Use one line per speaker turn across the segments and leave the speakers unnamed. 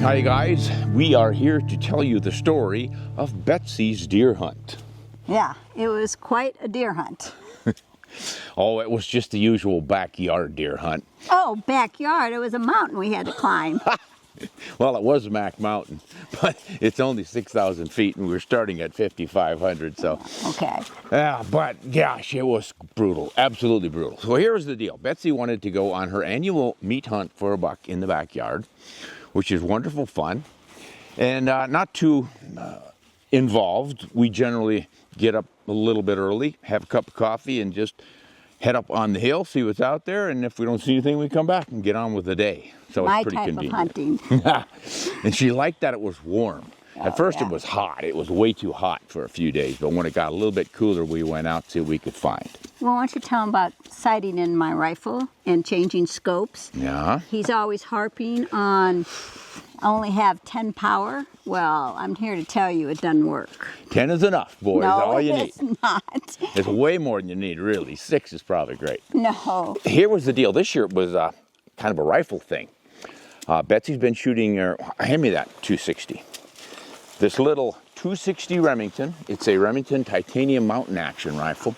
Hi guys, we are here to tell you the story of Betsy's deer hunt.
Yeah, it was quite a deer hunt.
Oh, it was just the usual backyard deer hunt.
Oh, backyard, it was a mountain we had to climb.
Well, it was Mac Mountain, but it's only 6,000 feet and we're starting at 5,500, so.
Okay.
Yeah, but gosh, it was brutal, absolutely brutal. So here's the deal. Betsy wanted to go on her annual meat hunt for a buck in the backyard, which is wonderful fun and not too involved. We generally get up a little bit early, have a cup of coffee, and just head up on the hill, see what's out there, and if we don't see anything, we come back and get on with the day. So it's pretty convenient.
My type of hunting.
And she liked that it was warm. At first it was hot. It was way too hot for a few days, but when it got a little bit cooler, we went out to see what we could find.
Well, why don't you tell him about sighting in my rifle and changing scopes?
Yeah.
He's always harping on, I only have 10 power. Well, I'm here to tell you it doesn't work.
10 is enough, boys. All you need.
No, it's not.
It's way more than you need, really. 6 is probably great.
No.
Here was the deal. This year it was kind of a rifle thing. Betsy's been shooting her, hand me that 260. This little 260 Remington. It's a Remington titanium mountain action rifle.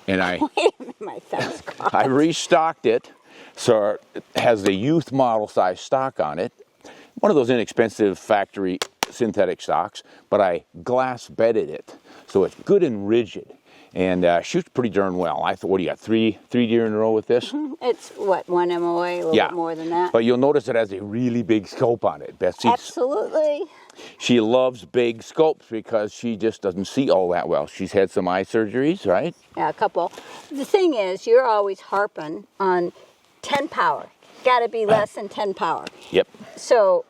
And
Wait a minute, my thumb's caught.
I restocked it, so it has the youth model size stock on it. One of those inexpensive factory synthetic stocks, but I glass bedded it, so it's good and rigid, and shoots pretty darn well. I thought, what do you got, three deer in a row with this?
It's what, 1 MOA, a little bit more than that?
But you'll notice it has a really big scope on it. Betsy,
Absolutely.
she loves big scopes because she just doesn't see all that well. She's had some eye surgeries, right?
Yeah, a couple. The thing is, you're always harping on 10 power. Got to be less than 10 power.
Yep.
So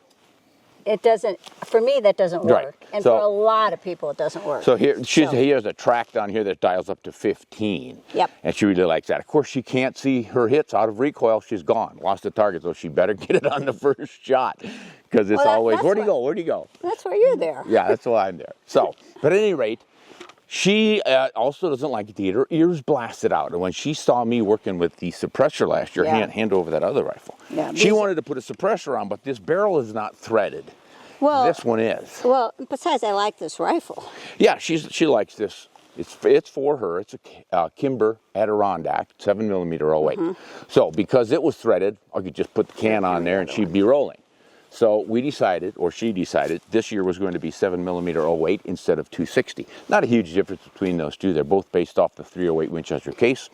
it doesn't, for me, that doesn't work.
Right.
And
So-
for a lot of people, it doesn't work.
So here, he has a track down here that dials up to 15.
Yep.
And she really likes that. Of course, she can't see her hits out of recoil. She's gone, lost the target, so she better get it on the first shot. Because it's always, where'd he go, where'd he go?
That's why you're there.
Yeah, that's why I'm there. So, but at any rate, she also doesn't like to get her ears blasted out. And when she saw me working with the suppressor last year, hand over that other rifle, she wanted to put a suppressor on, but this barrel is not threaded.
Well,
this one is.
Well, besides, I like this rifle.
Yeah, she likes this. It's for her. It's a Kimber Adirondack 7mm 08. So because it was threaded, I could just put the can on there and she'd be rolling. So we decided, or she decided, this year was going to be 7mm 08 instead of 260. Not a huge difference between those two. They're both based off the 308 Winchester case.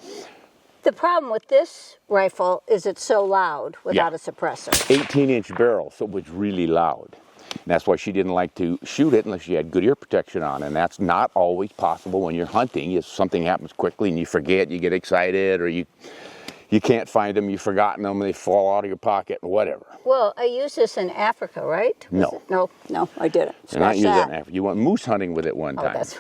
The problem with this rifle is it's so loud without a suppressor.
18-inch barrel, so it was really loud. And that's why she didn't like to shoot it unless she had good ear protection on. And that's not always possible when you're hunting. If something happens quickly and you forget, you get excited, or you can't find them, you've forgotten them, they fall out of your pocket, whatever.
Well, I used this in Africa, right?
No.
No, I didn't.
You're not using it in Africa. You went moose hunting with it one time.
That's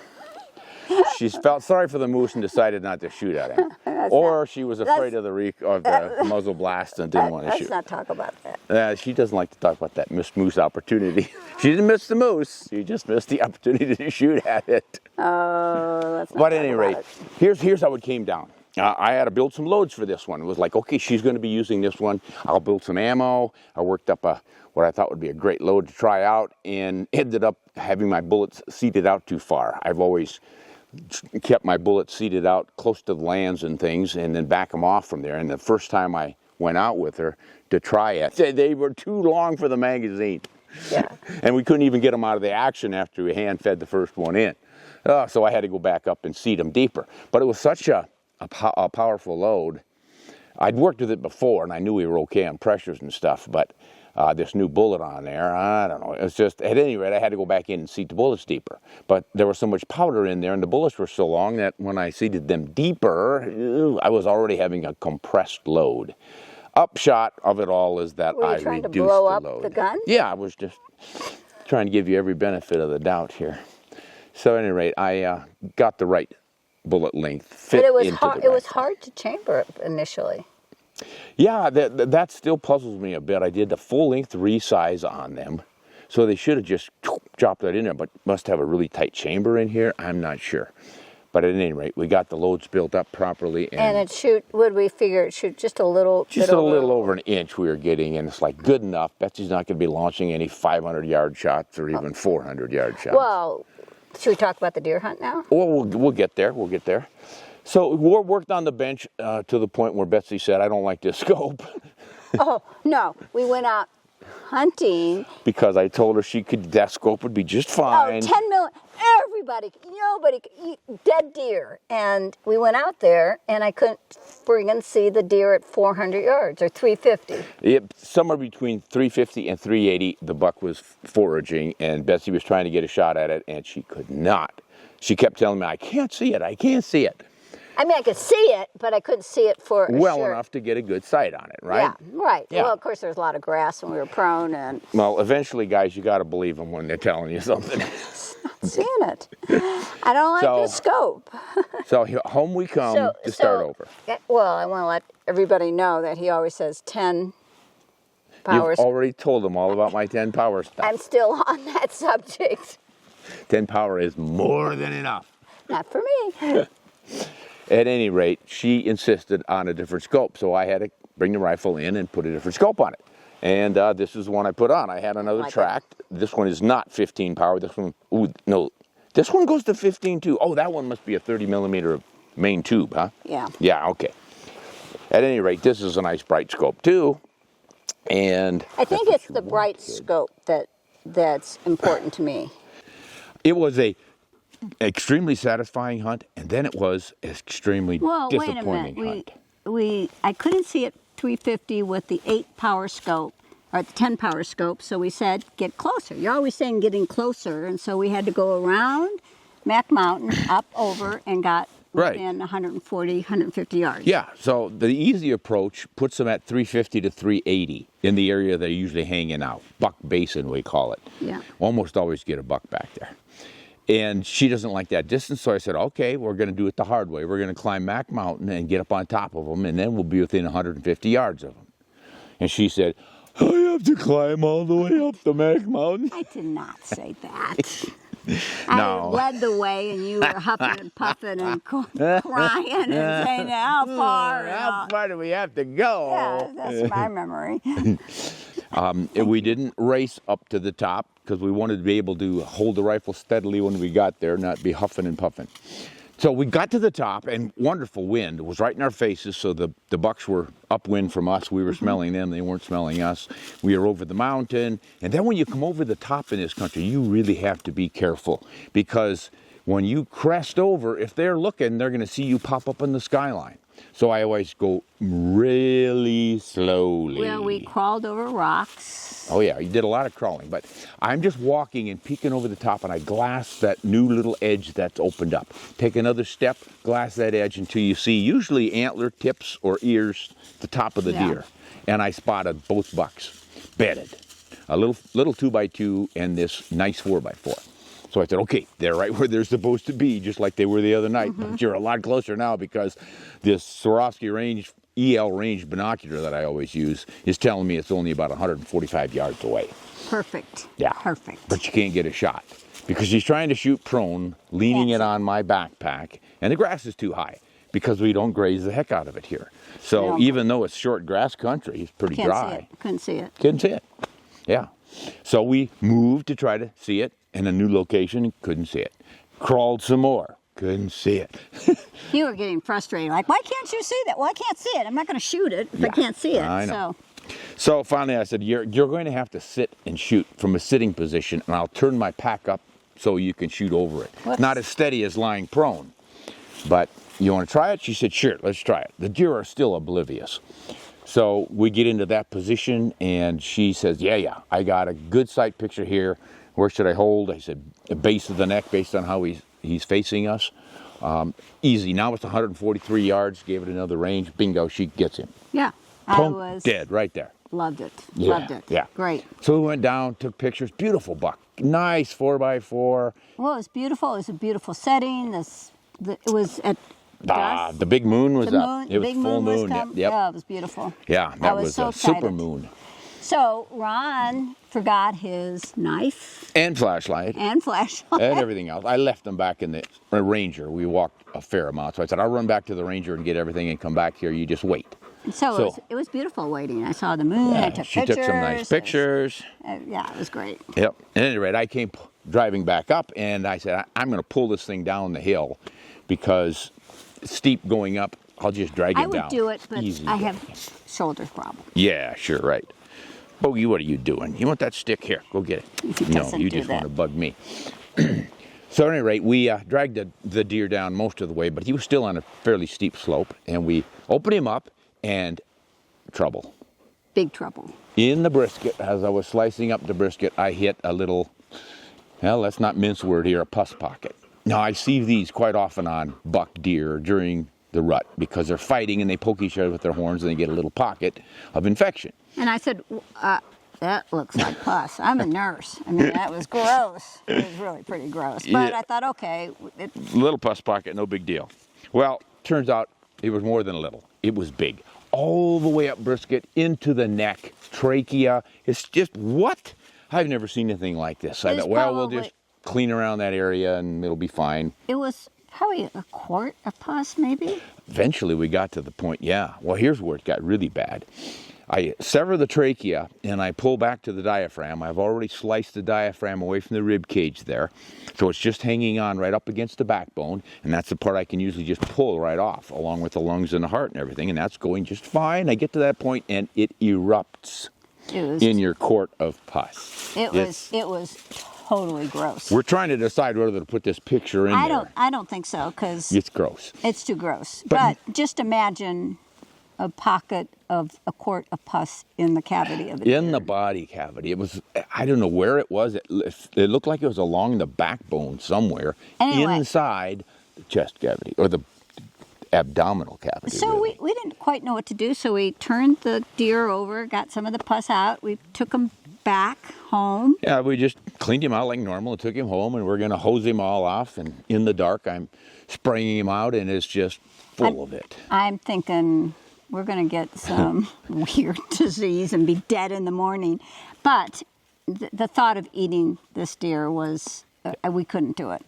She felt sorry for the moose and decided not to shoot at him. Or she was afraid of the muzzle blast and didn't want to shoot.
Let's not talk about that.
She doesn't like to talk about that missed moose opportunity. She didn't miss the moose. She just missed the opportunity to shoot at it.
Oh, let's not
But
talk
at any
about
rate,
it.
here's how it came down. I had to build some loads for this one. It was like, okay, she's going to be using this one. I'll build some ammo. I worked up what I thought would be a great load to try out, and ended up having my bullets seated out too far. I've always kept my bullets seated out close to the lands and things, and then back them off from there. And the first time I went out with her to try it, they were too long for the magazine.
Yeah.
And we couldn't even get them out of the action after we hand fed the first one in. So I had to go back up and seat them deeper. But it was such a powerful load. I'd worked with it before, and I knew we were okay on pressures and stuff, but this new bullet on there, I don't know. It's just, at any rate, I had to go back in and seat the bullets deeper. But there was so much powder in there, and the bullets were so long that when I seated them deeper, I was already having a compressed load. Upshot of it all is that I reduced the load.
Were you trying to blow up the gun?
Yeah, I was just trying to give you every benefit of the doubt here. So at any rate, I got the right bullet length fit into the rifle.
It was hard to chamber it initially.
Yeah, that still puzzles me a bit. I did the full-length resize on them, so they should have just dropped that in there, but must have a really tight chamber in here. I'm not sure. But at any rate, we got the loads built up properly.
And it shoot, would we figure it shoot just a little
Just a little over an inch we were getting, and it's like good enough. Betsy's not going to be launching any 500-yard shots or even 400-yard shots.
Well, should we talk about the deer hunt now?
Well, we'll get there. We'll get there. So we worked on the bench to the point where Betsy said, I don't like this scope.
Oh, no. We went out hunting.
Because I told her that scope would be just fine.
Oh, 10 mil. Everybody, nobody, dead deer. And we went out there, and I couldn't friggin' see the deer at 400 yards or 350.
Somewhere between 350 and 380, the buck was foraging, and Betsy was trying to get a shot at it, and she could not. She kept telling me, I can't see it, I can't see it.
I mean, I could see it, but I couldn't see it for
well enough to get a good sight on it, right?
Yeah, right.
Yeah.
Well, of course, there's a lot of grass when we were prone, and
well, eventually, guys, you got to believe them when they're telling you something.
not seeing it. I don't like the scope.
So home we come to start over.
Well, I want to let everybody know that he always says 10 powers.
You've already told them all about my 10 power stuff.
I'm still on that subject.
10 power is more than enough.
Not for me.
At any rate, she insisted on a different scope, so I had to bring the rifle in and put a different scope on it. And this is the one I put on. I had another track. This one is not 15 power. This one, no, this one goes to 15 too. Oh, that one must be a 30 millimeter main tube, huh?
Yeah.
Yeah, okay. At any rate, this is a nice bright scope too. And
I think it's the bright scope that's important to me.
It was a extremely satisfying hunt, and then it was extremely disappointing hunt.
I couldn't see it 350 with the 8 power scope or the 10 power scope, so we said get closer. You're always saying getting closer, and so we had to go around Mac Mountain, up over, and got within 140, 150 yards.
Yeah, so the easy approach puts them at 350 to 380 in the area they're usually hanging out. Buck Basin, we call it.
Yeah.
Almost always get a buck back there. And she doesn't like that distance, so I said, okay, we're going to do it the hard way. We're going to climb Mac Mountain and get up on top of them, and then we'll be within 150 yards of them. And she said, I have to climb all the way up the Mac Mountain.
I did not say that.
No.
I led the way, and you were huffing and puffing and crying and saying, how far?
How far do we have to go?
Yeah, that's my memory.
We didn't race up to the top because we wanted to be able to hold the rifle steadily when we got there, not be huffing and puffing. So we got to the top, and wonderful wind was right in our faces, so the bucks were upwind from us. We were smelling them. They weren't smelling us. We were over the mountain. And then when you come over the top in this country, you really have to be careful, because when you crest over, if they're looking, they're going to see you pop up in the skyline. So I always go really slowly.
Well, we crawled over rocks.
Oh yeah, you did a lot of crawling, but I'm just walking and peeking over the top, and I glass that new little edge that's opened up. Take another step, glass that edge until you see usually antler tips or ears at the top of the deer. And I spotted both bucks bedded, a little 2x2 and this nice 4x4. So I said, okay, they're right where they're supposed to be, just like they were the other night. But you're a lot closer now, because this Swarovski range, EL range binocular that I always use is telling me it's only about 145 yards away.
Perfect.
Yeah.
Perfect.
But you can't get a shot because she's trying to shoot prone, leaning it on my backpack, and the grass is too high because we don't graze the heck out of it here. So even though it's short grass country, it's pretty dry.
Couldn't see it.
Couldn't see it. Yeah. So we moved to try to see it in a new location and couldn't see it. Crawled some more. Couldn't see it.
You were getting frustrated. Like, why can't you see that? Well, I can't see it. I'm not going to shoot it if I can't see it.
I know. So finally I said, you're going to have to sit and shoot from a sitting position, and I'll turn my pack up so you can shoot over it. It's not as steady as lying prone. But you want to try it? She said, sure, let's try it. The deer are still oblivious. So we get into that position, and she says, yeah, I got a good sight picture here. Where should I hold? I said, the base of the neck, based on how he's facing us. Easy. Now it's 143 yards. Gave it another range. Bingo, she gets him.
Yeah. I was
dead right there.
Loved it.
Yeah,
Loved it.
Yeah.
Great.
So we went down, took pictures. Beautiful buck. Nice 4x4.
Well, it was beautiful. It was a beautiful setting. It was at dusk.
The big moon was up.
The
It was
big
full
moon was
moon.
come.
Yep.
Yeah, it was beautiful.
Yeah, that was
so
a
excited.
super moon.
So Ron forgot his knife
And flashlight.
and flashlight.
And everything else. I left them back in the Ranger. We walked a fair amount. So I said, I'll run back to the Ranger and get everything and come back here. You just wait.
So it was beautiful waiting. I saw the moon. I took
she
pictures.
took some nice pictures.
Yeah, it was great.
Yep. At any rate, I came driving back up and I said, I'm going to pull this thing down the hill because it's steep going up. I'll just drag it down.
I would do it, but
Easy
I have shoulder problem.
Yeah, sure, right. Bogey, what are you doing? You want that stick? Here, go get it.
He
No,
doesn't
you
do
just
that.
want to bug me. So at any rate, we dragged the deer down most of the way, but he was still on a fairly steep slope, and we opened him up, and trouble.
Big trouble.
In the brisket, as I was slicing up the brisket, I hit a little, well, let's not mince word here, a pus pocket. Now, I see these quite often on buck deer during the rut because they're fighting and they poke each other with their horns and they get a little pocket of infection.
And I said, that looks like pus. I'm a nurse. I mean, that was gross. It was really pretty gross. But
Yeah.
I thought, okay.
Little pus pocket, no big deal. Well, turns out it was more than a little. It was big. All the way up brisket, into the neck, trachea. It's just, what? I've never seen anything like this. I
It's
thought, well, we'll
probably-
just clean around that area and it'll be fine.
It was probably a quart of pus, maybe.
Eventually we got to the point, yeah. Well, here's where it got really bad. I sever the trachea and I pull back to the diaphragm. I've already sliced the diaphragm away from the rib cage there. So it's just hanging on right up against the backbone. And that's the part I can usually just pull right off, along with the lungs and the heart and everything. And that's going just fine. I get to that point and it erupts in your quart of pus.
It was totally gross.
We're trying to decide whether to put this picture in there.
I don't think so, because
It's gross.
it's too gross.
But-
But just imagine a pocket of a quart of pus in the cavity of a
In
deer.
the body cavity. It was, I don't know where it was. It looked like it was along the backbone somewhere,
Anyway.
inside the chest cavity, or the abdominal cavity.
So
really.
we didn't quite know what to do, so we turned the deer over, got some of the pus out, we took him back home.
Yeah, we just cleaned him out like normal and took him home, and we're going to hose him all off. And in the dark, I'm spraying him out, and it's just full of it.
I'm thinking we're going to get some weird disease and be dead in the morning. But the thought of eating this deer was, we couldn't do it.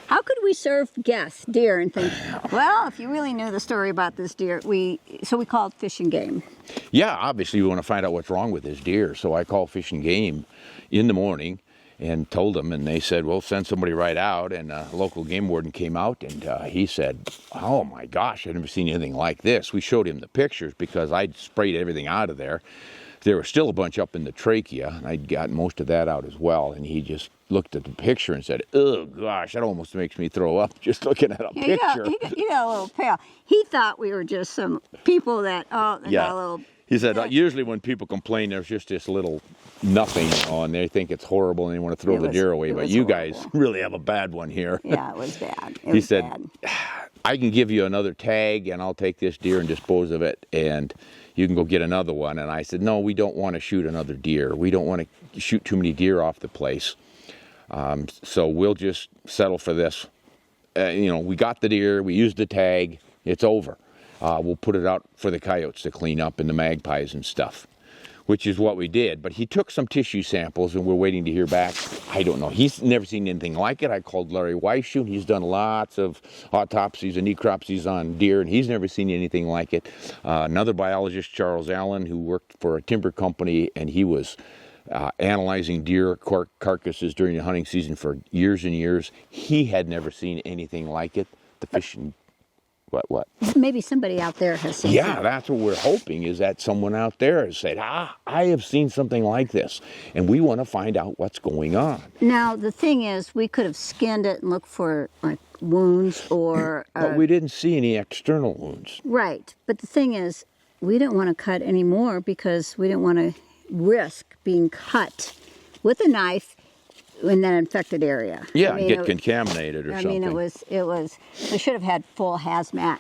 How could we serve guests deer and think, well, if you really knew the story about this deer, so we called Fish and Game.
Yeah, obviously we want to find out what's wrong with this deer. So I called Fish and Game in the morning and told them, and they said, well, send somebody right out. And a local game warden came out, and he said, oh my gosh, I've never seen anything like this. We showed him the pictures because I'd sprayed everything out of there. There was still a bunch up in the trachea, and I'd gotten most of that out as well. And he just looked at the picture and said, oh gosh, that almost makes me throw up just looking at a picture.
He got a little pale. He thought we were just some people that, got a little...
He said, usually when people complain, there's just this little nothing on. They think it's horrible and they want to throw the deer away. But you guys really have a bad one here.
Yeah, it was bad.
He said, I can give you another tag and I'll take this deer and dispose of it and you can go get another one. And I said, no, we don't want to shoot another deer. We don't want to shoot too many deer off the place. So we'll just settle for this. We got the deer, we used the tag, it's over. We'll put it out for the coyotes to clean up and the magpies and stuff, which is what we did. But he took some tissue samples and we're waiting to hear back. I don't know. He's never seen anything like it. I called Larry Weisshoe, and he's done lots of autopsies and necropsies on deer, and he's never seen anything like it. Another biologist, Charles Allen, who worked for a timber company, and he was analyzing deer carcasses during the hunting season for years and years. He had never seen anything like it. The fishing... What?
Maybe somebody out there has seen
Yeah, that's what we're hoping, is that someone out there has said, I have seen something like this, and we want to find out what's going on.
Now, the thing is, we could have skinned it and looked for, like, wounds or...
But we didn't see any external wounds.
Right. But the thing is, we didn't want to cut any more because we didn't want to risk being cut with a knife in that infected area.
Yeah, get contaminated or something.
I mean, it was, we should have had full hazmat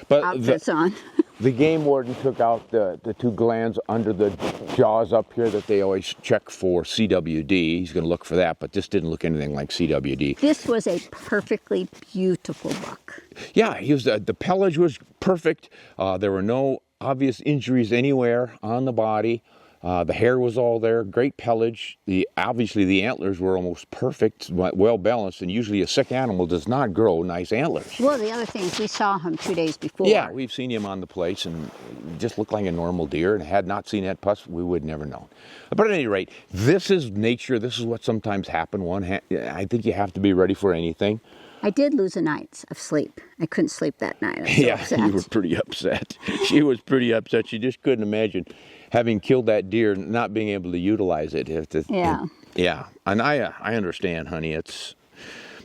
but
outfits on.
The game warden took out the two glands under the jaws up here that they always check for CWD. He's going to look for that, but this didn't look anything like CWD.
This was a perfectly beautiful buck.
Yeah, the pelage was perfect. There were no obvious injuries anywhere on the body. The hair was all there, great pelage. Obviously the antlers were almost perfect, well balanced, and usually a sick animal does not grow nice antlers.
Well, the other thing is we saw him 2 days before.
Yeah, we've seen him on the place and just looked like a normal deer, and had not seen that pus, we would never know. But at any rate, this is nature. This is what sometimes happens. I think you have to be ready for anything.
I did lose a night of sleep. I couldn't sleep that night. I was so upset.
You were pretty upset. She was pretty upset. She just couldn't imagine having killed that deer and not being able to utilize it.
Yeah.
Yeah, and I understand, honey.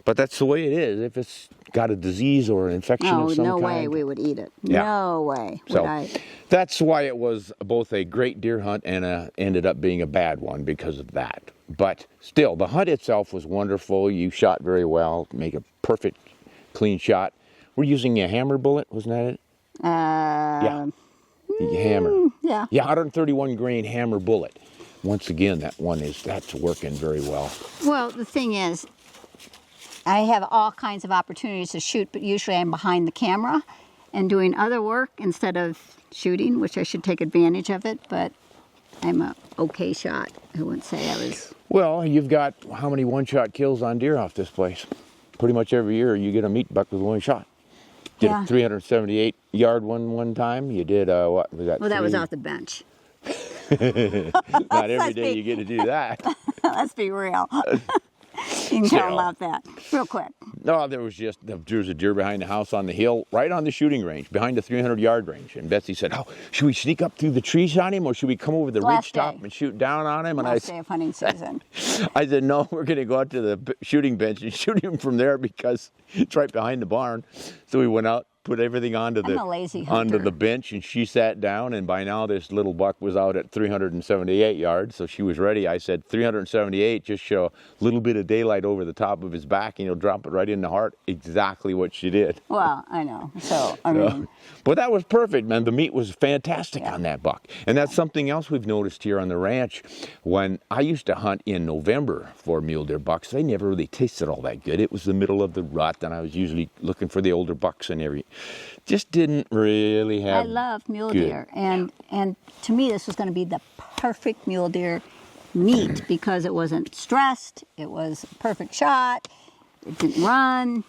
But that's the way it is. If it's got a disease or an infection of some kind.
No way we would eat it.
Yeah.
No way would
So
I.
that's why it was both a great deer hunt and ended up being a bad one because of that. But still, the hunt itself was wonderful. You shot very well, make a perfect, clean shot. We're using a hammer bullet, wasn't that it? Yeah. Hammer.
Yeah.
Yeah, 131 grain hammer bullet. Once again, that's working very well.
Well, the thing is, I have all kinds of opportunities to shoot, but usually I'm behind the camera and doing other work instead of shooting, which I should take advantage of it, but I'm a okay shot. I wouldn't say I was.
Well, you've got how many one-shot kills on deer off this place? Pretty much every year you get a meat buck with one shot. Did a 378-yard one time. You did what?
Well, that was off the bench.
Not every day you get to do that.
Let's be real. You can tell about that real quick.
No, there was a deer behind the house on the hill, right on the shooting range, behind the 300-yard range. And Betsy said, "Oh, should we sneak up through the trees on him, or should we come over the ridge top and shoot down on him?" And
Last day of hunting season.
I said, "No, we're going to go out to the shooting bench and shoot him from there because it's right behind the barn." So we went out, put everything onto the bench, and she sat down, and by now this little buck was out at 378 yards, so she was ready. I said 378, just show a little bit of daylight over the top of his back and you'll drop it right in the heart. Exactly what she did.
Well, I know. So, I mean.
But that was perfect, man. The meat was fantastic on that buck. And that's something else we've noticed here on the ranch. When I used to hunt in November for mule deer bucks, they never really tasted all that good. It was the middle of the rut, and I was usually looking for the older bucks and just didn't really have.
I love mule deer, and to me this was going to be the perfect mule deer meat because it wasn't stressed. It was a perfect shot. It didn't run.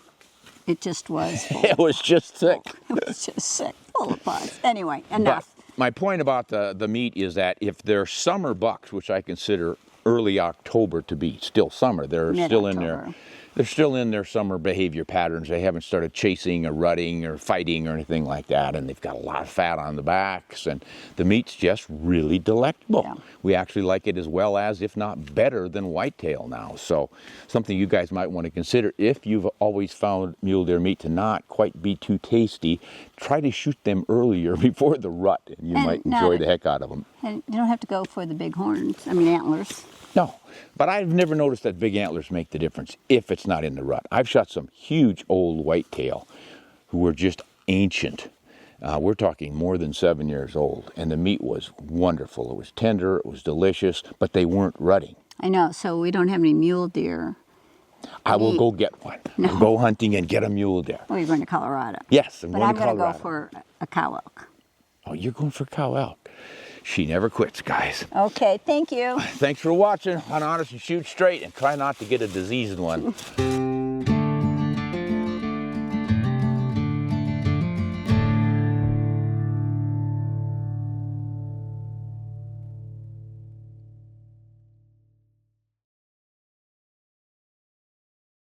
It just was.
It was just sick.
It was just sick, full of pus. Anyway, enough.
But my point about the meat is that if they're summer bucks, which I consider early October to be still summer, they're still in there. They're still in their summer behavior patterns. They haven't started chasing or rutting or fighting or anything like that, and they've got a lot of fat on the backs, and the meat's just really delectable. Yeah. We actually like it as well as, if not better than whitetail now. So something you guys might want to consider if you've always found mule deer meat to not quite be too tasty, try to shoot them earlier before the rut, and you might enjoy the heck out of them.
And you don't have to go for the big horns, antlers.
No, but I've never noticed that big antlers make the difference if it's not in the rut. I've shot some huge old whitetail who were just ancient. We're talking more than 7 years old, and the meat was wonderful. It was tender, it was delicious, but they weren't rutting.
I know, so we don't have any mule deer.
I will go get one. No. I'll go hunting and get a mule deer.
Oh, you're going to Colorado?
Yes, I'm going to Colorado.
But I'm going to go for a cow elk.
Oh, you're going for cow elk. She never quits, guys.
Okay, thank you.
Thanks for watching. Hunt honest and shoot straight, and try not to get a diseased one.